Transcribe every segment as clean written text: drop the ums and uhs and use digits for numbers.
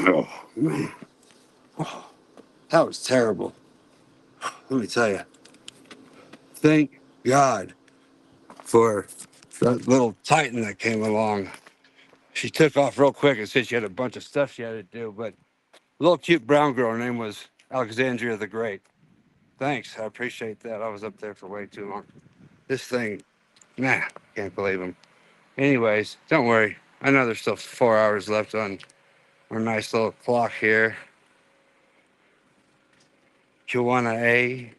Oh, man. Oh, that was terrible. Let me tell you. Thank God for that little Titan that came along. She took off real quick and said she had a bunch of stuff she had to do, but a little cute brown girl, her name was Alexandria the Great. Thanks, I appreciate that. I was up there for way too long. This thing, nah, can't believe him. Anyways, don't worry. I know there's still 4 hours left on our nice little clock here. Joanna A.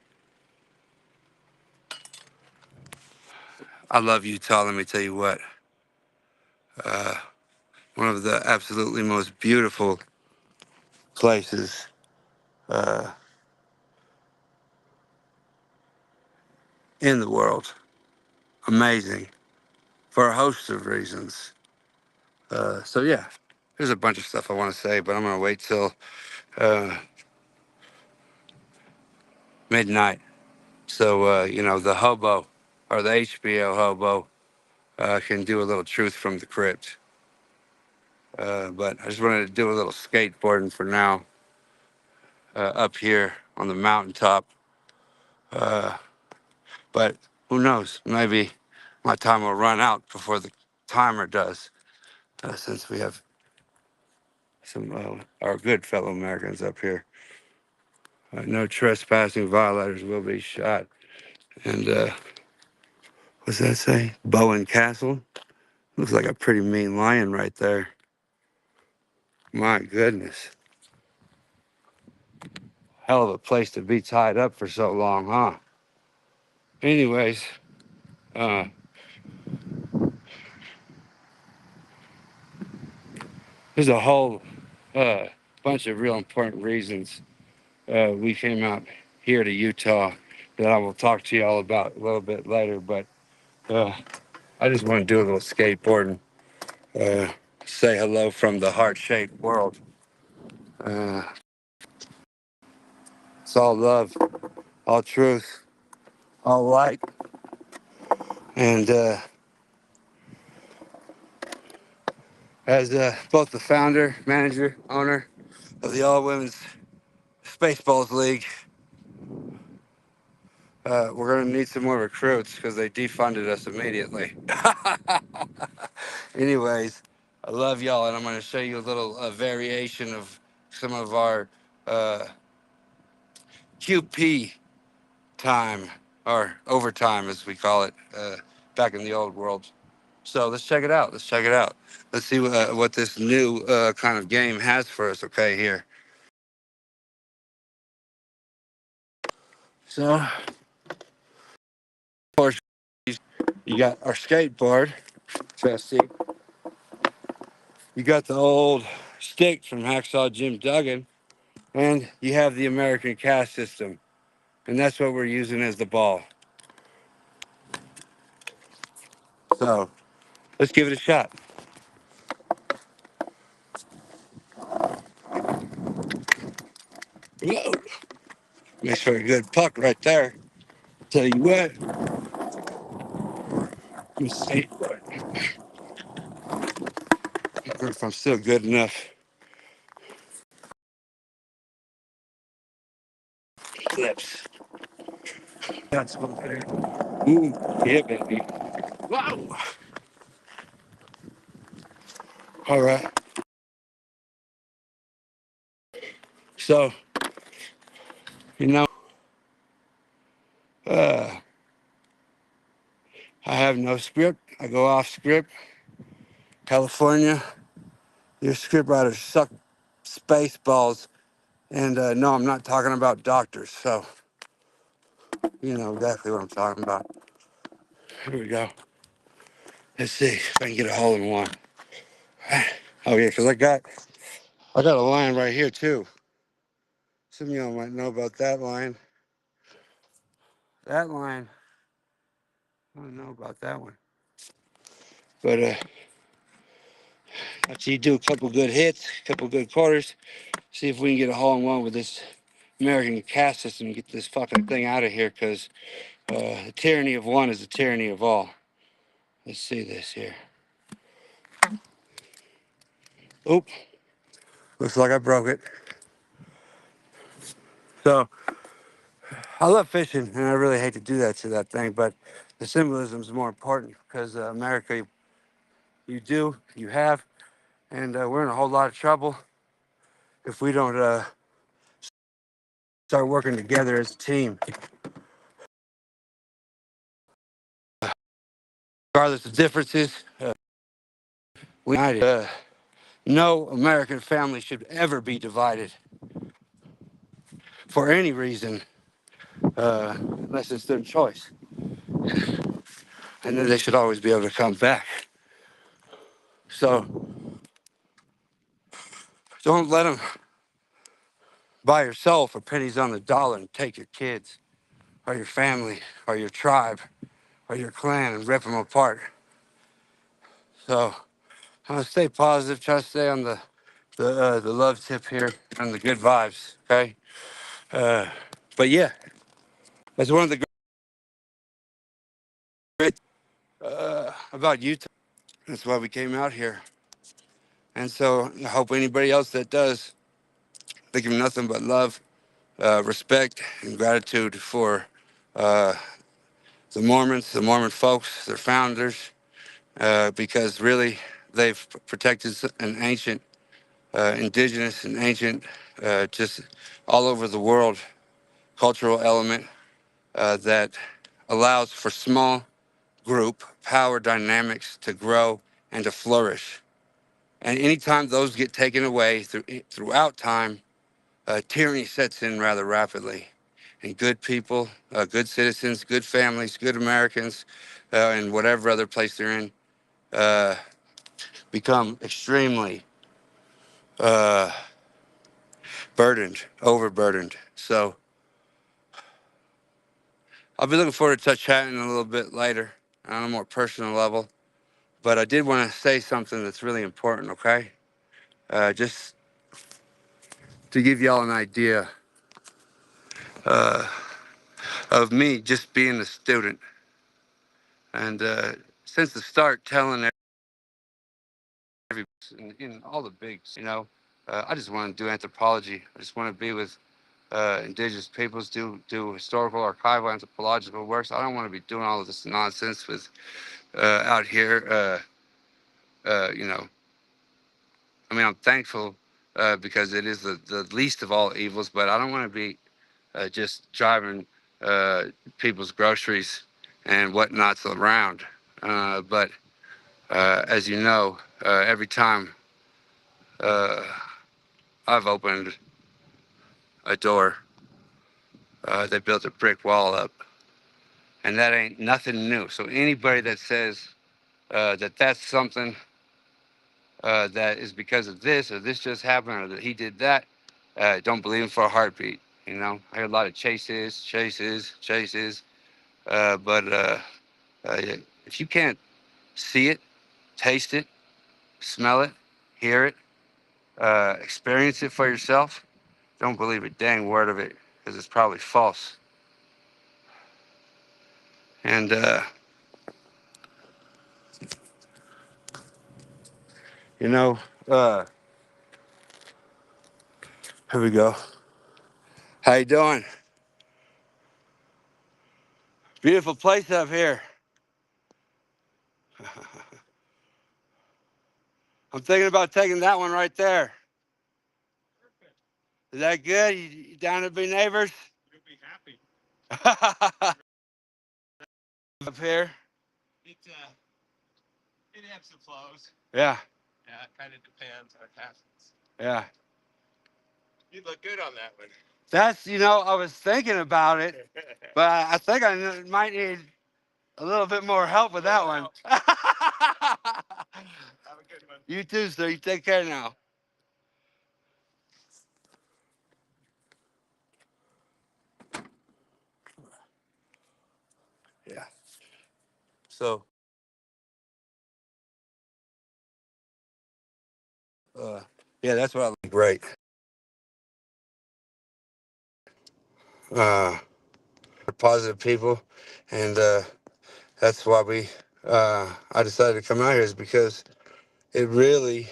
I love Utah, let me tell you what. One of the absolutely most beautiful places in the world. Amazing for a host of reasons. So yeah, there's a bunch of stuff I want to say, but I'm gonna wait till midnight. So the hobo or the HBO hobo can do a little truth from the crypt. But I just wanted to do a little skateboarding for now up here on the mountaintop. But who knows? Maybe my time will run out before the timer does, since we have some our good fellow Americans up here. No trespassing violators will be shot. And what's that say? Bowen Castle? Looks like a pretty mean lion right there. My goodness. Hell of a place to be tied up for so long, huh? Anyways, uh, there's a whole bunch of real important reasons we came out here to Utah that I will talk to you all about a little bit later. But I just want to do a little skateboarding. Say hello from the heart-shaped world. Uh, it's all love, all truth, all light. And as both the founder, manager, owner of the All Women's Spaceballs League, we're going to need some more recruits because they defunded us immediately. Anyways, I love y'all, and I'm going to show you a little variation of some of our QP time, or overtime as we call it, back in the old world. So let's check it out. Let's check it out. Let's see what this new kind of game has for us, okay, here. So, of course, you got our skateboard, Bessie. You got the old stick from Hacksaw Jim Duggan, and you have the American Caste system. And that's what we're using as the ball. So, let's give it a shot. Whoa. Makes for a good puck right there. Tell you what. Let me see. If I'm still good enough. Flips. That's one better. Yeah, baby. Wow. All right. So, you know, uh, I have no script. I go off script. California, your script writers suck space balls. And no, I'm not talking about doctors. So, you know exactly what I'm talking about. Here we go. Let's see if I can get a hole in one. Oh yeah, because I got a line right here too. Some of y'all might know about that line. That line, I don't know about that one. But after you do a couple good hits, a couple good quarters, see if we can get a hole in one with this American caste system and get this fucking thing out of here, because the tyranny of one is the tyranny of all. Let's see this here. Oop. Looks like I broke it. So, I love fishing, and I really hate to do that to that thing, but the symbolism is more important, because America, you have, and we're in a whole lot of trouble if we don't start working together as a team. Regardless of differences, we united. No American family should ever be divided for any reason, unless it's their choice. And then they should always be able to come back. So don't let them buy your soul for pennies on the dollar and take your kids or your family or your tribe or your clan and rip them apart. So I'm gonna stay positive, try to stay on the love tip here and the good vibes, okay? But yeah, that's one of the great about Utah. That's why we came out here. And so I hope anybody else that does, they give nothing but love, respect, and gratitude for uh, the Mormons, the Mormon folks, their founders, because really they've protected an ancient, indigenous and ancient, just all over the world, cultural element that allows for small group power dynamics to grow and to flourish. And anytime those get taken away throughout time, tyranny sets in rather rapidly. And good people, good citizens, good families, good Americans, and whatever other place they're in, uh, become extremely uh, burdened, overburdened. So I'll be looking forward to chatting a little bit later on a more personal level. But I did want to say something that's really important, okay? Just to give y'all an idea uh, of me just being a student. And since the start, telling everybody in all the bigs, I just want to do anthropology. I just want to be with indigenous peoples, do historical, archival, anthropological works. I don't want to be doing all of this nonsense with out here. You know, I mean, I'm thankful because it is the least of all evils, but I don't want to be just driving people's groceries and whatnots around. But as you know, every time uh, I've opened a door, they built a brick wall up, and that ain't nothing new. So anybody that says that that's something that is because of this or this just happened or that he did that, don't believe him for a heartbeat. I hear a lot of chases, but if you can't see it, taste it, smell it, hear it, experience it for yourself, don't believe a dang word of it, because it's probably false. And you know, uh, here we go. How you doing? Beautiful place up here. I'm thinking about taking that one right there. Is that good? You down to be neighbors? You'll be happy. Up here. It ebbs and flows. Yeah. Yeah, it kind of depends on what happens. Yeah. You look good on that one. That's, I was thinking about it, but I think I might need a little bit more help with that one. Have a good one. You too, sir. You take care now. Yeah. So, yeah, that's what I like. Great. uh, positive people, and that's why I decided to come out here, is because it really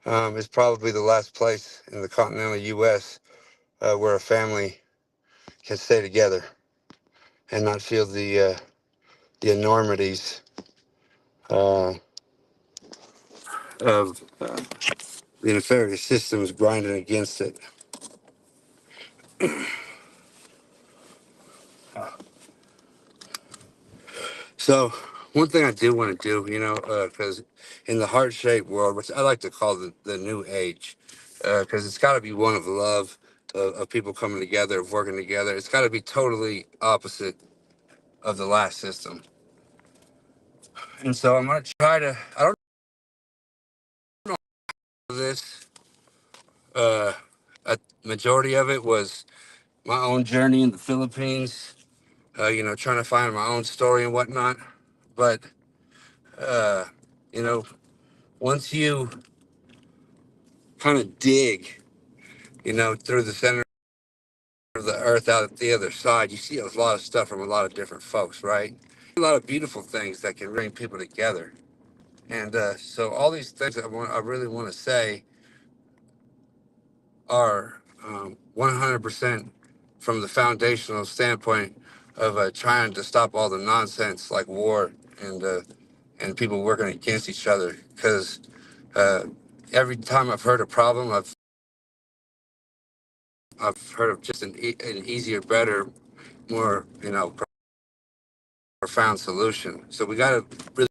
is probably the last place in the continental U.S. Where a family can stay together and not feel the enormities of the nefarious systems grinding against it. So, one thing I do want to do, because in the heart-shaped world, which I like to call the new age, because it's got to be one of love, of people coming together, of working together. It's got to be totally opposite of the last system. And so I'm going to try to, I don't know this, a majority of it was my own journey in the Philippines, trying to find my own story and whatnot. But, uh, you know, once you kind of dig, through the center of the earth out at the other side, you see a lot of stuff from a lot of different folks, right? A lot of beautiful things that can bring people together. And so all these things I really want to say are 100% from the foundational standpoint of trying to stop all the nonsense like war and people working against each other. Because every time I've heard a problem, I've heard of just an easier, better, more profound solution. So we got to really.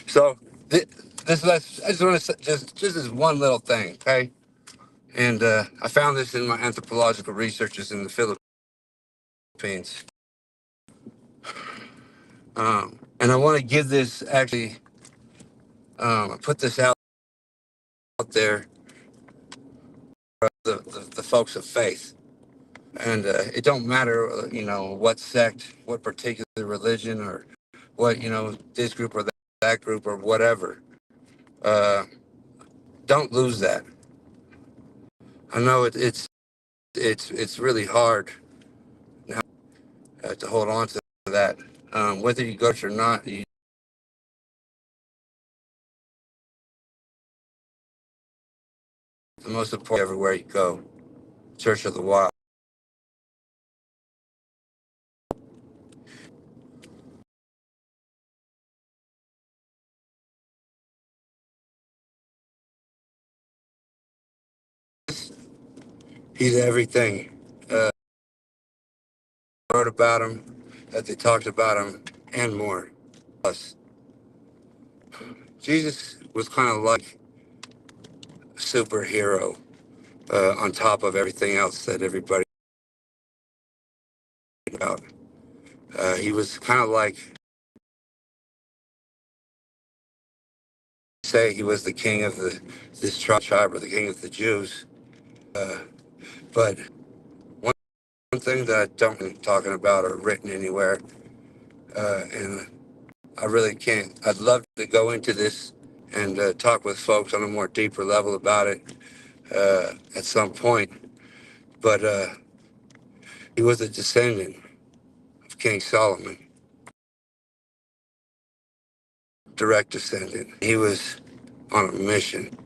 So I just want to just this one little thing, okay? And I found this in my anthropological researches in the Philippines. And I want to give this actually, put this out there, the folks of faith. And it don't matter, what sect, what particular religion, or what, this group or that group or whatever. Uh, don't lose that. I know it's really hard now to hold on to that. Whether you go to church or not, the most important everywhere you go, Church of the Wild. He's everything. Wrote about him, that they talked about him, and more. Plus, Jesus was kind of like a superhero on top of everything else that everybody about. He was kind of like, say, he was the king of this tribe or the king of the Jews. Uh, but one thing that I don't talking about or written anywhere, and I really can't. I'd love to go into this and talk with folks on a more deeper level about it at some point. But he was a descendant of King Solomon, direct descendant. He was on a mission.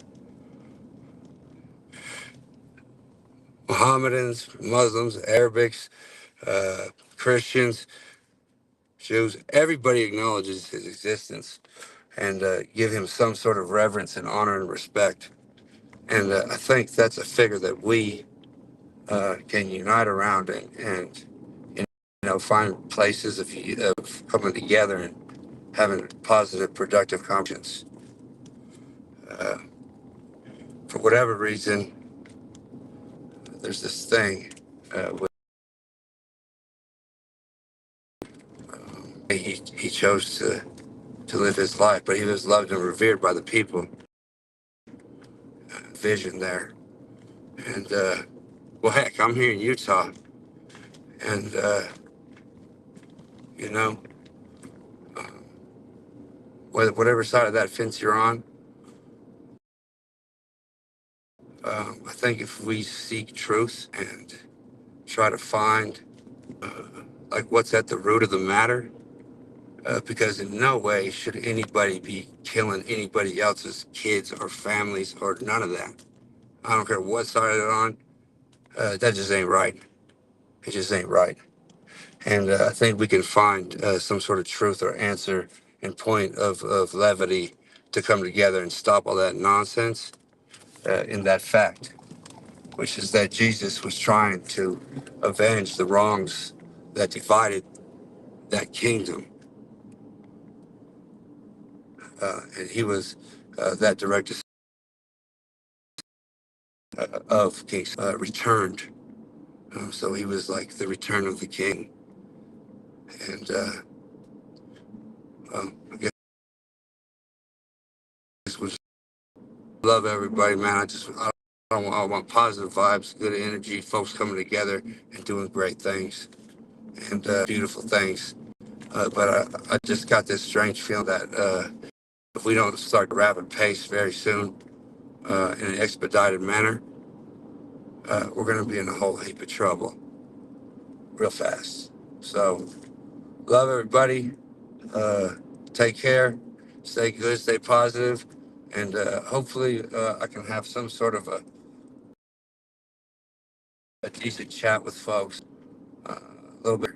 Mohammedans, Muslims, Arabics, uh, Christians, Jews, everybody acknowledges his existence and give him some sort of reverence and honor and respect. And I think that's a figure that we can unite around and find places of coming together and having positive, productive conversations. Uh, for whatever reason, there's this thing with he chose to live his life, but he was loved and revered by the people. Vision there, and well, heck, I'm here in Utah, and you know, whatever side of that fence you're on, I think if we seek truth and try to find like what's at the root of the matter, because in no way should anybody be killing anybody else's kids or families or none of that. I don't care what side they're on. That just ain't right. It just ain't right. And I think we can find some sort of truth or answer and point of levity to come together and stop all that nonsense in that fact, which is that Jesus was trying to avenge the wrongs that divided that kingdom. And he was that direct of kings returned. So he was like the return of the king. And I guess this was love everybody, man. I want positive vibes, good energy, folks coming together and doing great things and beautiful things. But I just got this strange feeling that if we don't start a rapid pace very soon in an expedited manner, we're going to be in a whole heap of trouble real fast. So, love everybody. Uh, Take care. Stay good. Stay positive. And hopefully, I can have some sort of a decent chat with folks a little bit.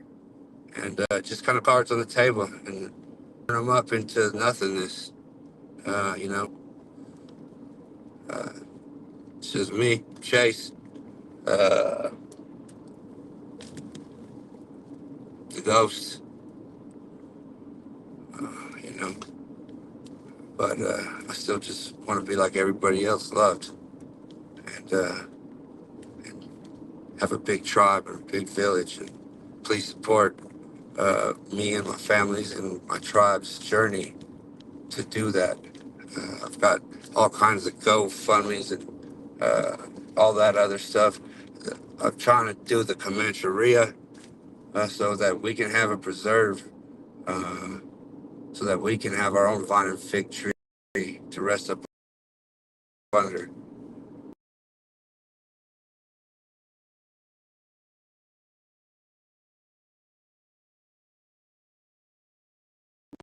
And just kind of cards on the table and turn them up into nothingness. You know, uh, it's just me, Chase, uh, the ghost, you know. But I still just want to be like everybody else loved and have a big tribe and a big village. And please support me and my family's and my tribe's journey to do that. I've got all kinds of GoFundMe's and all that other stuff. I'm trying to do the Comanche so that we can have a preserve, uh, so that we can have our own vine and fig tree to rest up under.